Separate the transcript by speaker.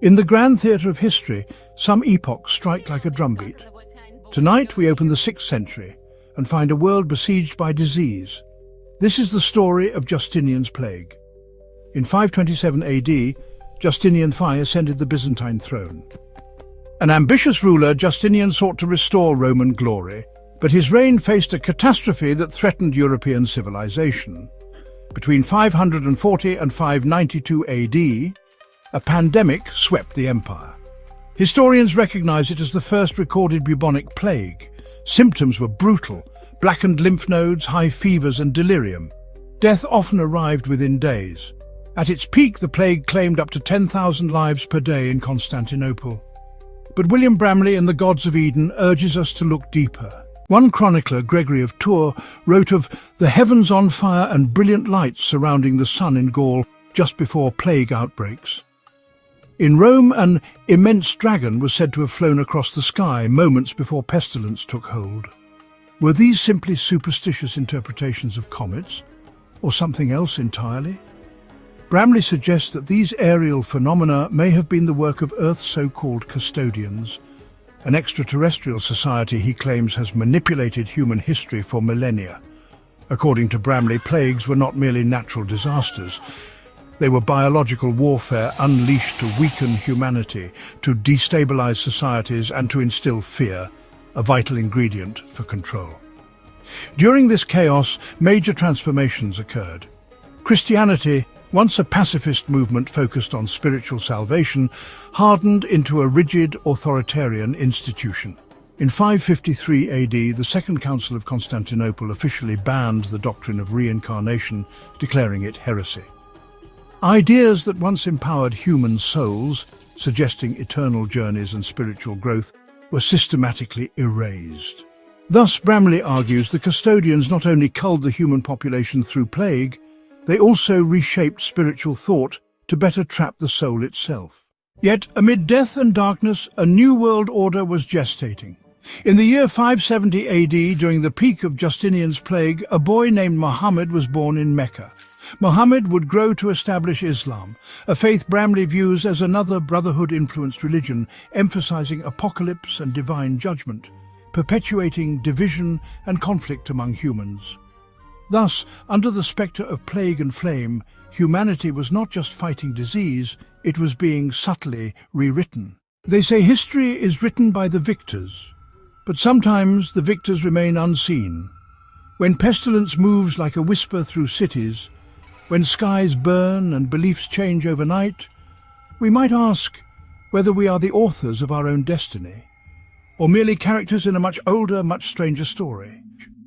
Speaker 1: In the grand theatre of history, some epochs strike like a drumbeat. Tonight we open the 6th century and find a world besieged by disease. This is the story of Justinian's plague. In 527 AD, Justinian I ascended the Byzantine throne. An ambitious ruler, Justinian sought to restore Roman glory, but his reign faced a catastrophe that threatened European civilization. Between 540 and 592 AD, a pandemic swept the empire. Historians recognize it as the first recorded bubonic plague. Symptoms were brutal: blackened lymph nodes, high fevers and delirium. Death often arrived within days. At its peak, the plague claimed up to 10,000 lives per day in Constantinople. But William Bramley in The Gods of Eden urges us to look deeper. One chronicler, Gregory of Tours, wrote of the heavens on fire and brilliant lights surrounding the sun in Gaul just before plague outbreaks. In Rome, an immense dragon was said to have flown across the sky moments before pestilence took hold. Were these simply superstitious interpretations of comets, or something else entirely? Bramley suggests that these aerial phenomena may have been the work of Earth's so-called custodians, an extraterrestrial society he claims has manipulated human history for millennia. According to Bramley, plagues were not merely natural disasters. They were biological warfare unleashed to weaken humanity, to destabilize societies and to instill fear, a vital ingredient for control. During this chaos, major transformations occurred. Christianity, once a pacifist movement focused on spiritual salvation, hardened into a rigid authoritarian institution. In 553 AD, the Second Council of Constantinople officially banned the doctrine of reincarnation, declaring it heresy. Ideas that once empowered human souls, suggesting eternal journeys and spiritual growth, were systematically erased. Thus, Bramley argues, the custodians not only culled the human population through plague, they also reshaped spiritual thought to better trap the soul itself. Yet, amid death and darkness, a new world order was gestating. In the year 570 AD, during the peak of Justinian's plague, a boy named Muhammad was born in Mecca. Muhammad would grow to establish Islam, a faith Bramley views as another brotherhood-influenced religion, emphasizing apocalypse and divine judgment, perpetuating division and conflict among humans. Thus, under the spectre of plague and flame, humanity was not just fighting disease, it was being subtly rewritten. They say history is written by the victors, but sometimes the victors remain unseen. When pestilence moves like a whisper through cities, when skies burn and beliefs change overnight, we might ask whether we are the authors of our own destiny, or merely characters in a much older, much stranger story.